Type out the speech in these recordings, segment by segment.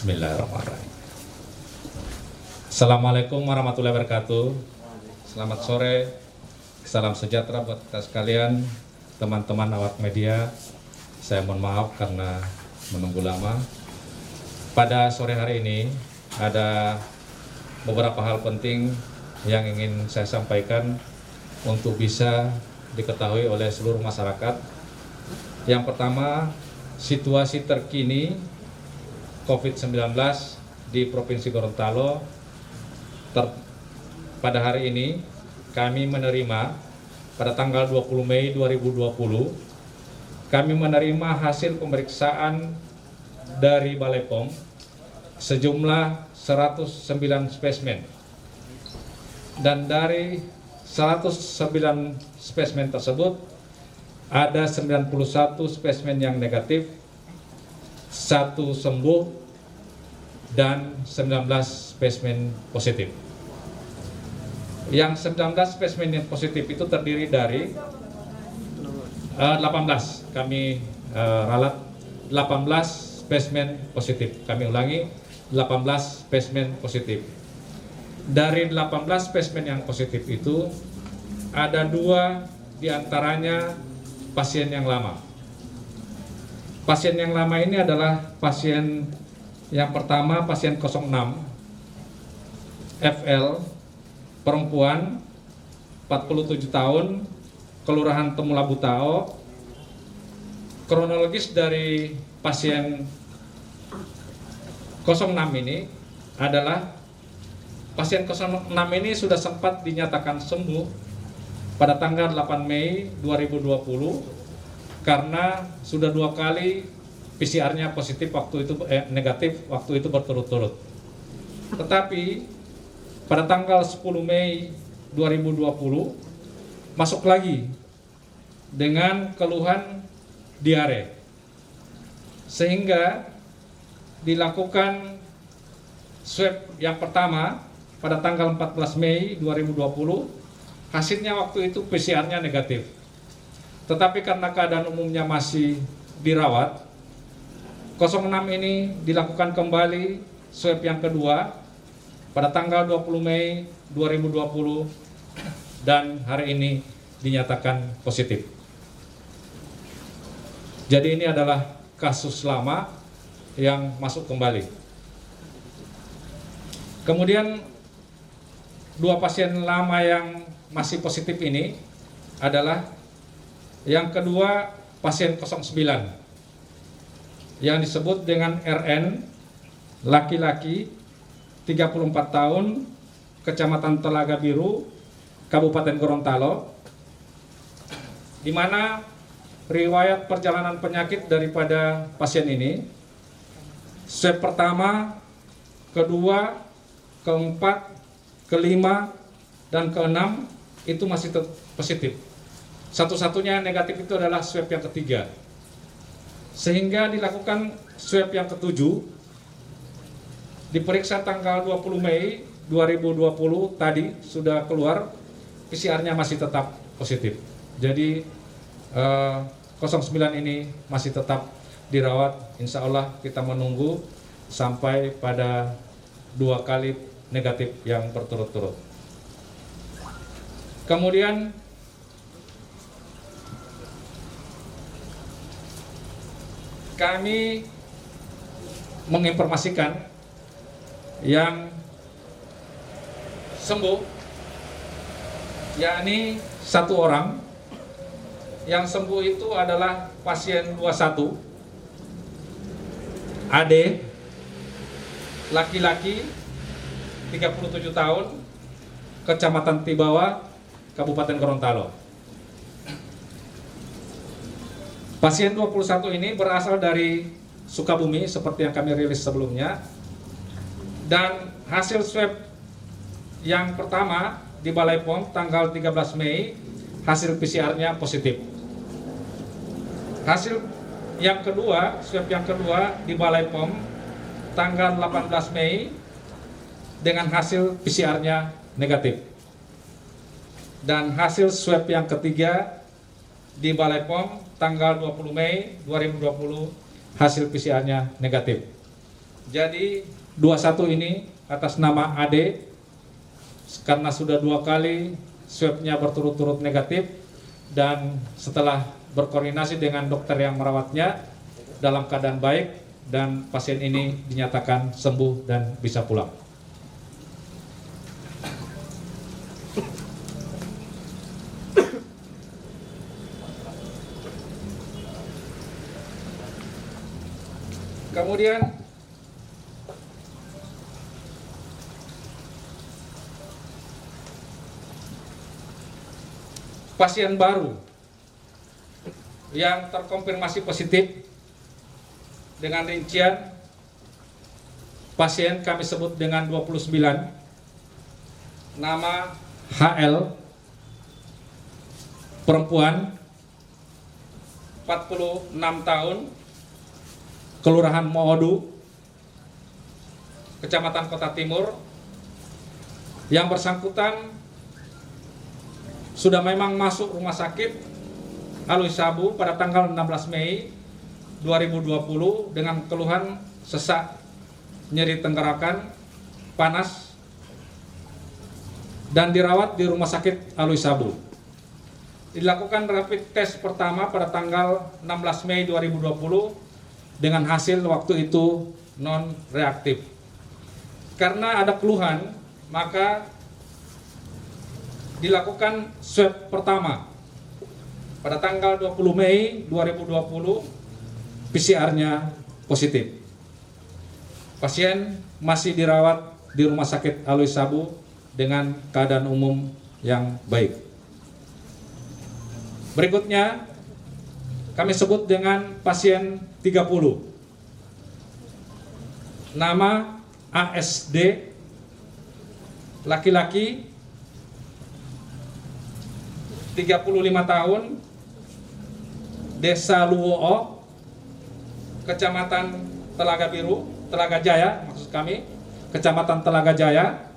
Bismillahirrahmanirrahim. Assalamualaikum warahmatullahi wabarakatuh. Selamat sore, salam sejahtera buat kita sekalian, teman-teman awak media. Saya mohon maaf karena menunggu lama. Pada sore hari ini ada beberapa hal penting yang ingin saya sampaikan untuk bisa diketahui oleh seluruh masyarakat. Yang pertama, situasi terkini COVID-19 di Provinsi Gorontalo. Pada hari ini kami menerima pada tanggal 20 Mei 2020 kami menerima hasil pemeriksaan dari Balai POM sejumlah 109 spesimen, dan dari 109 spesimen tersebut ada 91 spesimen yang negatif, 1 sembuh, dan 19 spesimen positif. Yang 19 spesimen yang positif itu terdiri dari 18, kami ralat 18 spesimen positif. Kami ulangi, 18 spesimen positif. Dari 18 spesimen yang positif itu ada 2 diantaranya pasien yang lama. Pasien yang lama ini adalah pasien yang pertama, pasien 06 FL, perempuan, 47 tahun, Kelurahan Temula Butao. Kronologis dari pasien 06 ini adalah pasien 06 ini sudah sempat dinyatakan sembuh pada tanggal 8 Mei 2020 karena sudah 2 kali PCR-nya positif waktu itu negatif waktu itu berturut-turut. Tetapi pada tanggal 10 Mei 2020 masuk lagi dengan keluhan diare, sehingga dilakukan swab yang pertama pada tanggal 14 Mei 2020. Hasilnya waktu itu PCR-nya negatif. Tetapi karena keadaan umumnya masih dirawat, 06 ini dilakukan kembali swab yang kedua pada tanggal 20 Mei 2020 dan hari ini dinyatakan positif. Jadi ini adalah kasus lama yang masuk kembali. Kemudian 2 pasien lama yang masih positif ini adalah yang kedua pasien 09 yang disebut dengan RN, laki-laki, 34 tahun, Kecamatan Telaga Biru, Kabupaten Gorontalo, di mana riwayat perjalanan penyakit daripada pasien ini, swab pertama, kedua, keempat, kelima, dan keenam itu masih positif. Satu-satunya yang negatif itu adalah swab yang ketiga. Sehingga dilakukan swab yang ketujuh, diperiksa tanggal 20 Mei 2020 tadi sudah keluar, PCR-nya masih tetap positif. Jadi 09 ini masih tetap dirawat. Insya Allah kita menunggu sampai pada 2 kali negatif yang berturut-turut. Kemudian kami menginformasikan yang sembuh, yakni 1 orang. Yang sembuh itu adalah pasien 21, AD, laki-laki, 37 tahun, Kecamatan Tibawa, Kabupaten Gorontalo. Pasien 21 ini berasal dari Sukabumi seperti yang kami rilis sebelumnya, dan hasil swab yang pertama di Balai POM tanggal 13 Mei hasil PCR-nya positif. Hasil yang kedua, swab yang kedua di Balai POM tanggal 18 Mei dengan hasil PCR-nya negatif. Dan hasil swab yang ketiga di Balai POM tanggal 20 Mei 2020 hasil PCR-nya negatif. Jadi 21 ini atas nama AD karena sudah 2 kali swabnya berturut-turut negatif dan setelah berkoordinasi dengan dokter yang merawatnya dalam keadaan baik dan pasien ini dinyatakan sembuh dan bisa pulang. Kemudian pasien baru yang terkonfirmasi positif dengan rincian pasien kami sebut dengan 29, nama HL, perempuan, 46 tahun, Kelurahan Moodu, Kecamatan Kota Timur. Yang bersangkutan sudah memang masuk rumah sakit Alwi Sabu pada tanggal 16 Mei 2020 dengan keluhan sesak, nyeri tenggorokan, panas, dan dirawat di rumah sakit Alwi Sabu. Dilakukan rapid test pertama pada tanggal 16 Mei 2020 dengan hasil waktu itu non reaktif. Karena ada keluhan, maka dilakukan swab pertama pada tanggal 20 Mei 2020, PCR-nya positif. Pasien masih dirawat di Rumah Sakit Alwi Sabu dengan keadaan umum yang baik. Berikutnya kami sebut dengan pasien 30. Nama ASD, laki-laki, 35 tahun, Desa Luwo'o, Kecamatan Telaga Biru, Telaga Jaya, maksud kami, Kecamatan Telaga Jaya.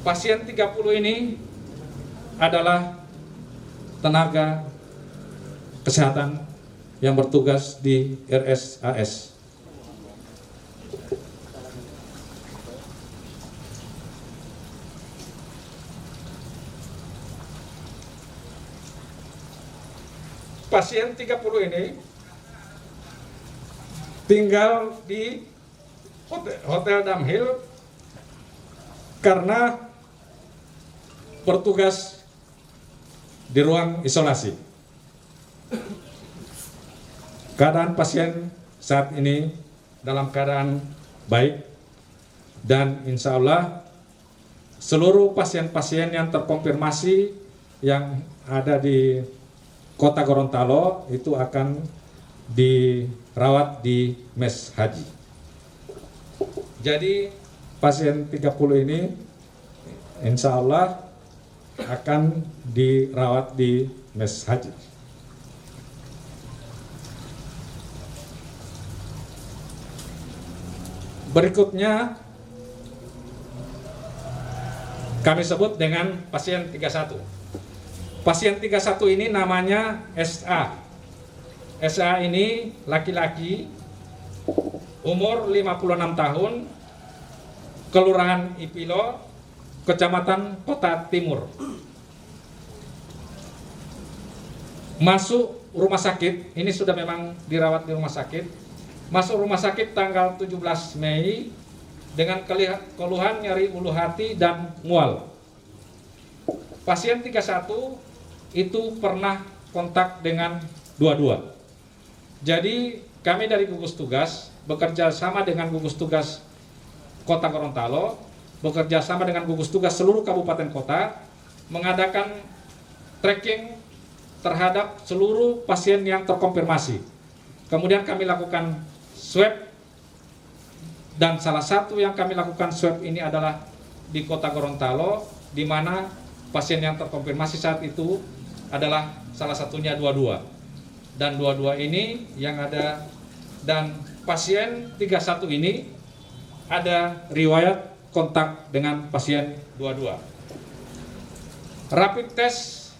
Pasien 30 ini adalah tenaga kesehatan yang bertugas di RSAS. Pasien 30 ini tinggal di Hotel Damhil karena bertugas di ruang isolasi. Keadaan pasien saat ini dalam keadaan baik dan insya Allah seluruh pasien-pasien yang terkonfirmasi yang ada di Kota Gorontalo itu akan dirawat di Mes Haji. Jadi pasien 30 ini insya Allah akan dirawat di Mes Haji. Berikutnya kami sebut dengan pasien 31. Pasien 31 ini namanya SA. SA ini laki-laki, umur 56 tahun, Kelurahan Ipilo, Kecamatan Kota Timur. Masuk rumah sakit, ini sudah memang dirawat di rumah sakit. Masuk rumah sakit tanggal 17 Mei dengan keluhan nyeri ulu hati dan mual. Pasien 31 itu pernah kontak dengan 22. Jadi kami dari gugus tugas bekerja sama dengan gugus tugas Kota Gorontalo, bekerja sama dengan gugus tugas seluruh kabupaten kota, mengadakan tracking terhadap seluruh pasien yang terkonfirmasi. Kemudian kami lakukan swab, dan salah satu yang kami lakukan swab ini adalah di Kota Gorontalo, di mana pasien yang terkonfirmasi saat itu adalah salah satunya 22. Dan 22 ini yang ada, dan pasien 31 ini ada riwayat kontak dengan pasien 22. Rapid test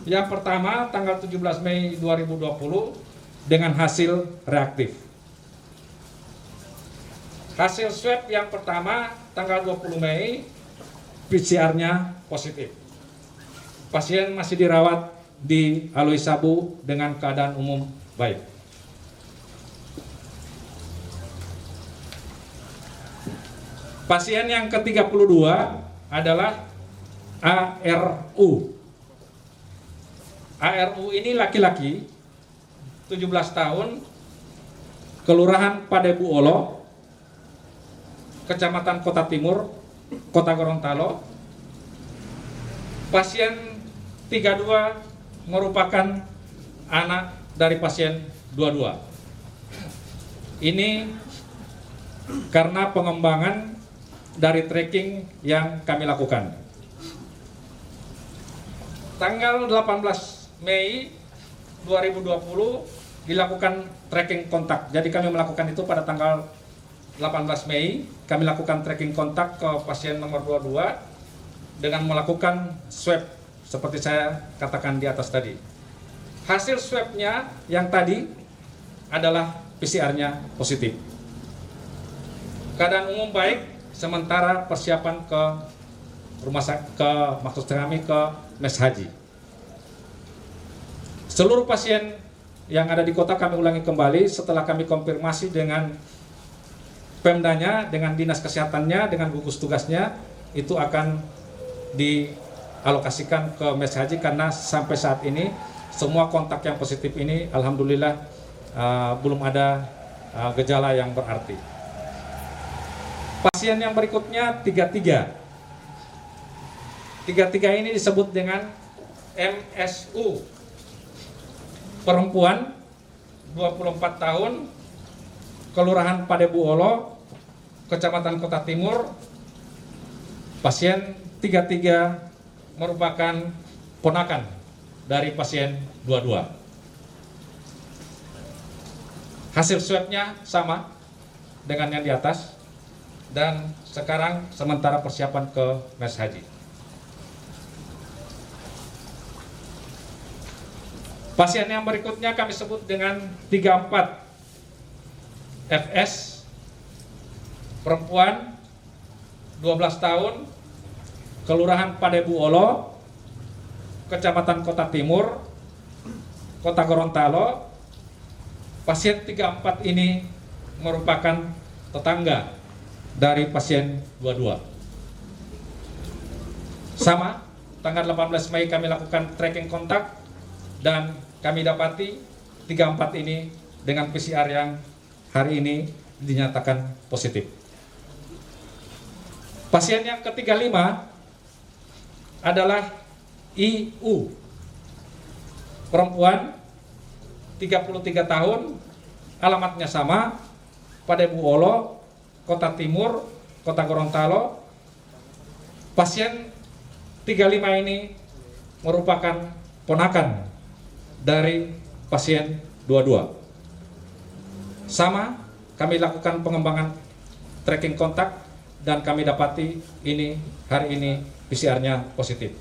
yang pertama tanggal 17 Mei 2020 dengan hasil reaktif. Hasil swab yang pertama tanggal 20 Mei, PCR-nya positif. Pasien masih dirawat di Aloi Sabu dengan keadaan umum baik. Pasien yang ke-32 adalah ARU. ARU ini laki-laki, 17 tahun, Kelurahan Padebuolo, Kecamatan Kota Timur, Kota Gorontalo. Pasien 32 merupakan anak dari pasien 22. Ini karena pengembangan dari tracking yang kami lakukan. Tanggal 18 Mei 2020 dilakukan tracking kontak. Jadi kami melakukan itu pada tanggal 18 Mei, kami lakukan tracking kontak ke pasien nomor 22 dengan melakukan swab seperti saya katakan di atas tadi. Hasil swabnya yang tadi adalah PCR-nya positif. Keadaan umum baik, sementara persiapan ke rumah sakit, maksud kami ke mes haji. Seluruh pasien yang ada di kota kami ulangi kembali setelah kami konfirmasi dengan Pemdanya, dengan dinas kesehatannya, dengan gugus tugasnya, itu akan dialokasikan ke mes haji karena sampai saat ini semua kontak yang positif ini alhamdulillah belum ada gejala yang berarti. Pasien yang berikutnya 33. 33 ini disebut dengan MSU. Perempuan 24 tahun, Kelurahan Padebuolo, Kecamatan Kota Timur. Pasien 33 merupakan ponakan dari pasien 22. Hasil swabnya sama dengan yang di atas dan sekarang sementara persiapan ke mes haji. Pasien yang berikutnya kami sebut dengan 34 FS, perempuan 12 tahun, Kelurahan Padebuolo, Kecamatan Kota Timur, Kota Gorontalo. Pasien 34 ini merupakan tetangga dari pasien 22. Sama, tanggal 18 Mei kami lakukan tracking kontak dan kami dapati 34 ini dengan PCR yang hari ini dinyatakan positif. Pasien yang ke-35 adalah IU, perempuan 33 tahun, alamatnya sama, Padebuolo, Kota Timur, Kota Gorontalo. Pasien 35 ini merupakan ponakan dari pasien 22. Sama, kami lakukan pengembangan tracking kontak dan kami dapati ini hari ini PCR-nya positif.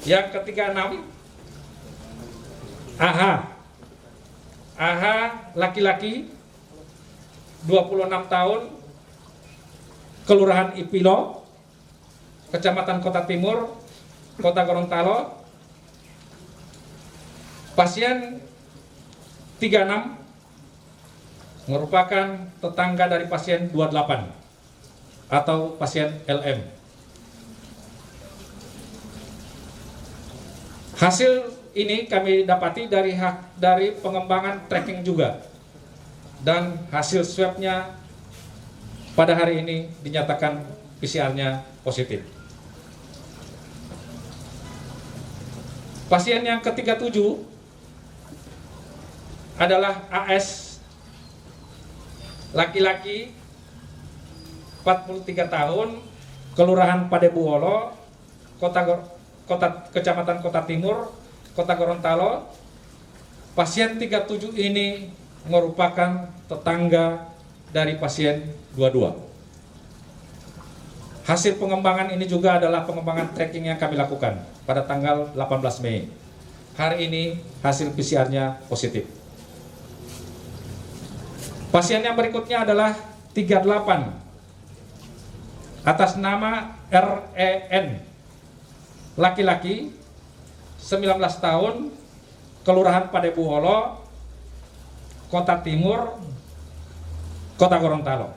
Yang ke-36 AH laki-laki 26 tahun, Kelurahan Ipilo, Kecamatan Kota Timur, Kota Gorontalo. Pasien 36 merupakan tetangga dari pasien 28 atau pasien LM. Hasil ini kami dapati dari pengembangan tracking juga, dan hasil swabnya pada hari ini dinyatakan PCR-nya positif. Pasien yang ke-37 adalah AS, laki-laki 43 tahun, Kelurahan Padebuolo, Kecamatan Kota Timur, Kota Gorontalo. Pasien 37 ini merupakan tetangga dari pasien 22. Hasil pengembangan ini juga adalah pengembangan tracking yang kami lakukan pada tanggal 18 Mei. Hari ini hasil PCR-nya positif. Pasien yang berikutnya adalah 38 atas nama REN, laki-laki, 19 tahun, Kelurahan Padebuholo, Kota Timur, Kota Gorontalo.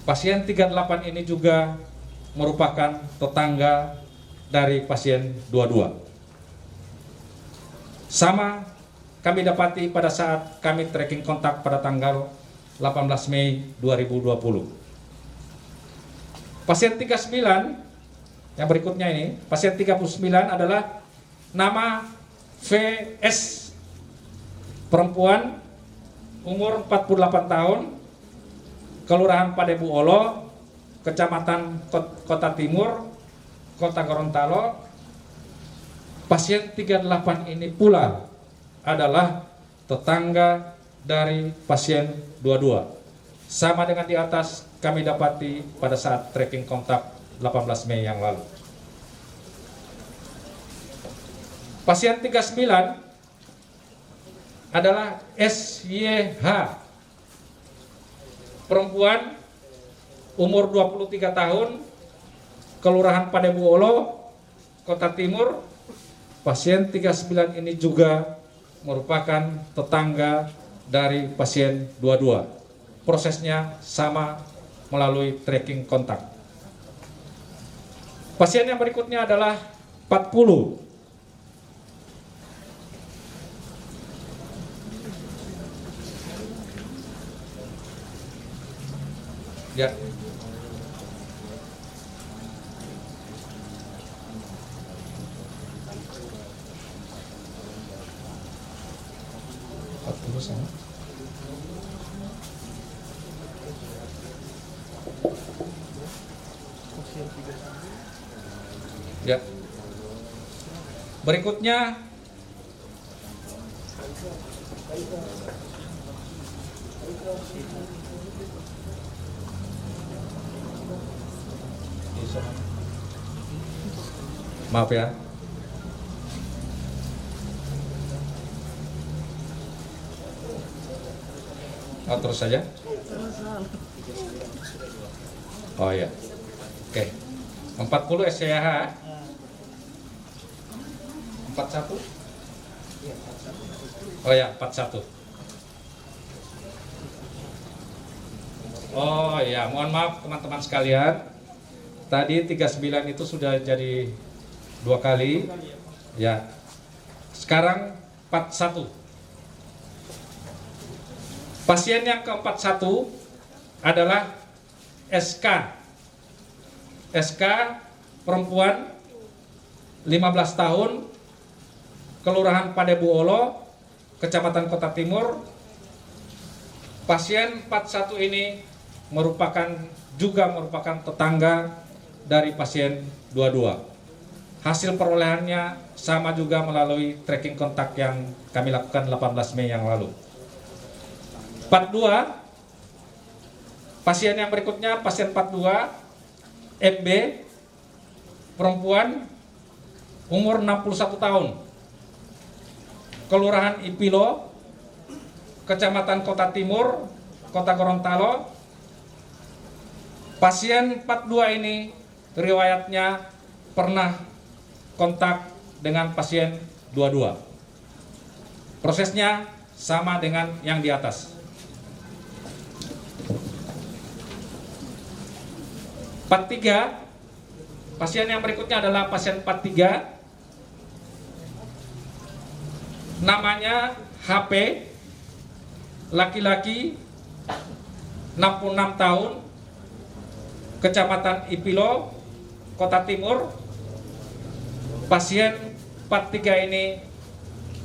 Pasien 38 ini juga merupakan tetangga dari pasien 22. Sama kami dapati pada saat kami tracking kontak pada tanggal 18 Mei 2020. Pasien 39 yang berikutnya ini, pasien 39 adalah nama VS, perempuan, umur 48 tahun, Kelurahan Padebuholo, Kecamatan Kota Timur, Kota Gorontalo. Pasien 38 ini pula adalah tetangga dari pasien 22. Sama dengan di atas kami dapati pada saat tracking kontak 18 Mei yang lalu. Pasien 39 adalah SYH, perempuan, umur 23 tahun, Kelurahan Padebuholo, Kota Timur. Pasien 39 ini juga merupakan tetangga dari pasien 22. Prosesnya sama melalui tracking kontak. Pasien yang berikutnya adalah 40. Ya. Sama. Ya. Berikutnya maaf ya. Oh, terus saja. Oh ya. Oke. 40 SCH. 41. Oh ya, 41. Oh ya, mohon maaf teman-teman sekalian. Tadi 39 itu sudah jadi 2 kali. Ya. Sekarang 41. Pasien yang ke-41 adalah SK. SK, perempuan, 15 tahun, Kelurahan Padebuholo, Kecamatan Kota Timur. Pasien 41 ini merupakan tetangga dari pasien 22. Hasil perolehannya sama juga melalui tracking kontak yang kami lakukan 18 Mei yang lalu. 42, pasien yang berikutnya, pasien 42, MB, perempuan, umur 61 tahun, Kelurahan Ipilo, Kecamatan Kota Timur, Kota Gorontalo. Pasien 42 ini riwayatnya pernah kontak dengan pasien 22. Prosesnya sama dengan yang di atas. 43, pasien yang berikutnya adalah pasien 43, namanya HP, laki-laki, 66 tahun, Kecamatan Ipilo, Kota Timur. Pasien 43 ini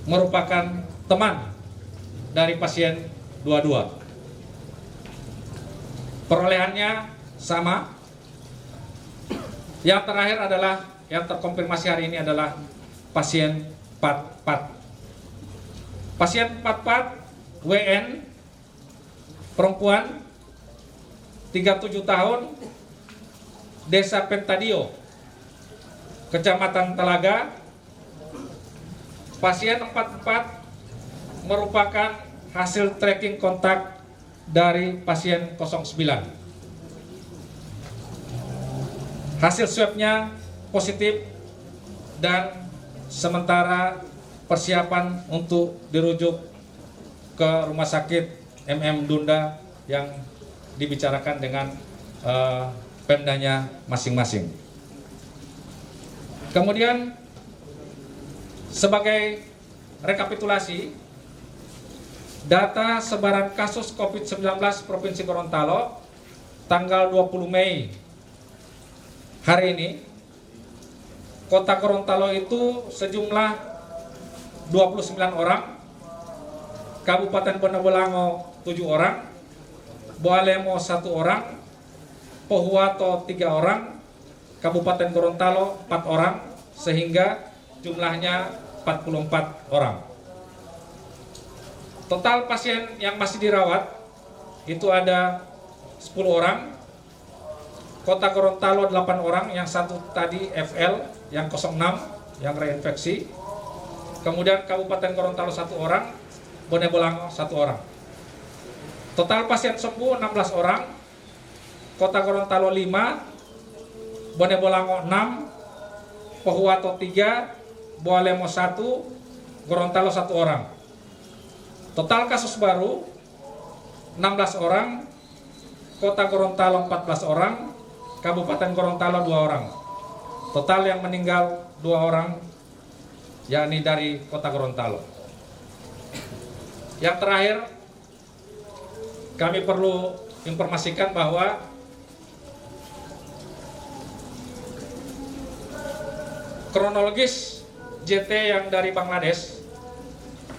merupakan teman dari pasien 22. Perolehannya sama. Yang terakhir adalah yang terkonfirmasi hari ini adalah pasien 44. Pasien 44 WN, perempuan, 37 tahun, Desa Pentadio, Kecamatan Telaga. Pasien 44 merupakan hasil tracking kontak dari pasien 09. Hasil swabnya positif dan sementara persiapan untuk dirujuk ke rumah sakit MM Dunda yang dibicarakan dengan Pemdanya masing-masing. Kemudian sebagai rekapitulasi data sebaran kasus COVID-19 Provinsi Gorontalo tanggal 20 Mei hari ini, Kota Gorontalo itu sejumlah 29 orang, Kabupaten Bonebolango 7 orang, Boalemo 1 orang, Pohuwato 3 orang, Kabupaten Gorontalo 4 orang, sehingga jumlahnya 44 orang. Total pasien yang masih dirawat itu ada 10 orang, Kota Gorontalo 8 orang, yang satu tadi FL, yang 06, yang reinfeksi. Kemudian Kabupaten Gorontalo 1 orang, Bonebolango 1 orang. Total pasien sembuh 16 orang, Kota Gorontalo 5, Bonebolango 6, Pohuwato 3, Boalemo 1, Gorontalo 1 orang. Total kasus baru 16 orang, Kota Gorontalo 14 orang, Kabupaten Gorontalo 2 orang. Total yang meninggal 2 orang, yakni dari Kota Gorontalo. Yang terakhir, kami perlu informasikan bahwa kronologis JT yang dari Bangladesh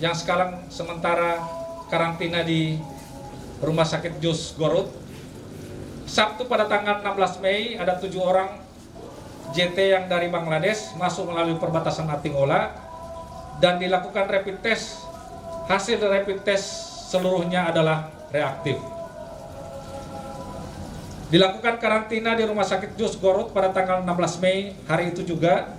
yang sekarang sementara karantina di Rumah Sakit JUS Gorut, Sabtu pada tanggal 16 Mei ada 7 orang JT yang dari Bangladesh masuk melalui perbatasan Atingola dan dilakukan rapid test. Hasil rapid test seluruhnya adalah reaktif. Dilakukan karantina di Rumah Sakit JUS Gorut pada tanggal 16 Mei hari itu juga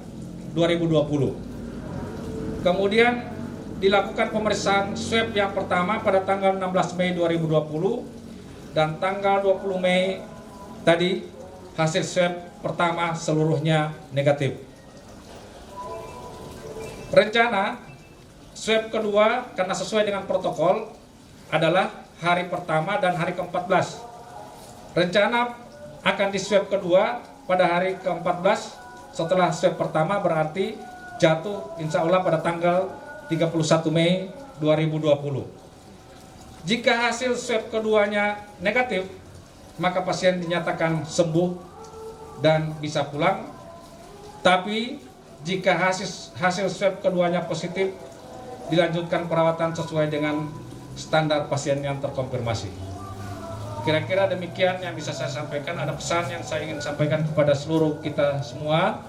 2020. Kemudian dilakukan pemeriksaan swab yang pertama pada tanggal 16 Mei 2020 dan tanggal 20 Mei tadi hasil swab pertama seluruhnya negatif. Rencana swab kedua karena sesuai dengan protokol adalah hari pertama dan hari ke-14. Rencana akan di swab kedua pada hari ke-14 setelah swab pertama, berarti jatuh insya Allah pada tanggal 31 Mei 2020. Jika hasil swab keduanya negatif, maka pasien dinyatakan sembuh dan bisa pulang. Tapi jika hasil swab keduanya positif, dilanjutkan perawatan sesuai dengan standar pasien yang terkonfirmasi. Kira-kira demikian yang bisa saya sampaikan. Ada pesan yang saya ingin sampaikan kepada seluruh kita semua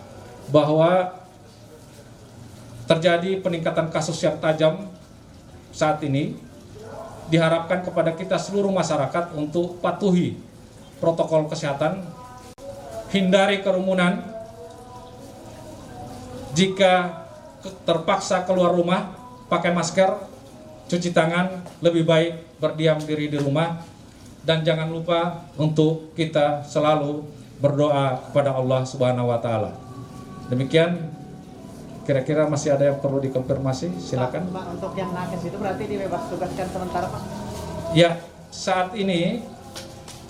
bahwa terjadi peningkatan kasus yang tajam saat ini. Diharapkan kepada kita seluruh masyarakat untuk patuhi protokol kesehatan, hindari kerumunan. Jika terpaksa keluar rumah, pakai masker, cuci tangan, lebih baik berdiam diri di rumah. Dan jangan lupa untuk kita selalu berdoa kepada Allah Subhanahu wa Ta'ala. Demikian, kira-kira masih ada yang perlu dikonfirmasi? Silakan. Pak, untuk yang nakes itu berarti dibebas tugaskan sementara, Pak? Ya, saat ini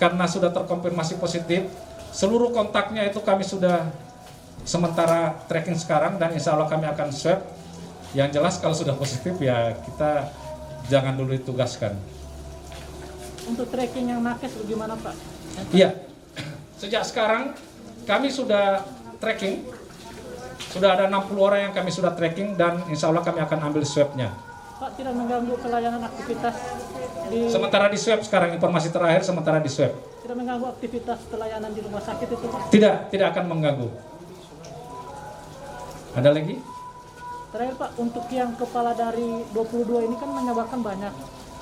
karena sudah terkonfirmasi positif, seluruh kontaknya itu kami sudah sementara tracking sekarang dan insya Allah kami akan swab. Yang jelas kalau sudah positif ya kita jangan dulu ditugaskan. Untuk tracking yang nakes bagaimana, Pak? Iya, sejak sekarang kami sudah tracking, sudah ada 60 orang yang kami sudah tracking dan insya Allah kami akan ambil swabnya. Pak, tidak mengganggu pelayanan aktivitas di... Sementara di swab sekarang, informasi terakhir sementara di swab. Tidak mengganggu aktivitas pelayanan di rumah sakit itu, Pak? Tidak akan mengganggu. Ada lagi? Terakhir, Pak, untuk yang kepala dari 22 ini kan menyebarkan banyak.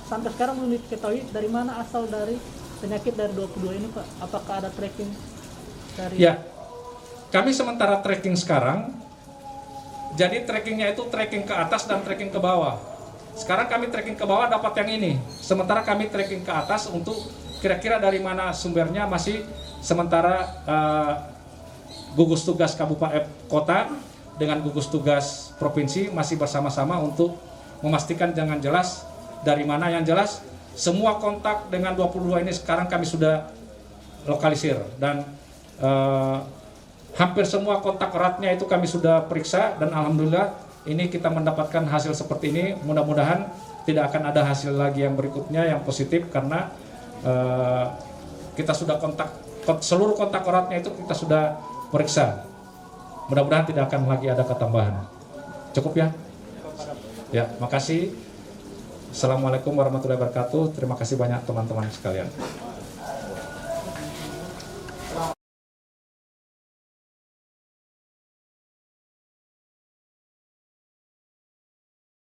Sampai sekarang belum diketahui dari mana asal dari penyakit dari 22 ini, Pak. Apakah ada tracking dari... Ya, kami sementara tracking sekarang. Jadi trackingnya itu tracking ke atas dan tracking ke bawah. Sekarang kami tracking ke bawah dapat yang ini. Sementara kami tracking ke atas untuk kira-kira dari mana sumbernya masih sementara gugus tugas kabupaten kota dengan gugus tugas provinsi masih bersama-sama untuk memastikan jangan jelas dari mana. Yang jelas semua kontak dengan 22 ini sekarang kami sudah lokalisir dan hampir semua kontak eratnya itu kami sudah periksa dan alhamdulillah ini kita mendapatkan hasil seperti ini. Mudah-mudahan tidak akan ada hasil lagi yang berikutnya yang positif karena kita sudah seluruh kontak eratnya itu kita sudah periksa. Mudah-mudahan tidak akan lagi ada ketambahan. Cukup ya? Ya, makasih. Assalamualaikum warahmatullahi wabarakatuh. Terima kasih banyak teman-teman sekalian.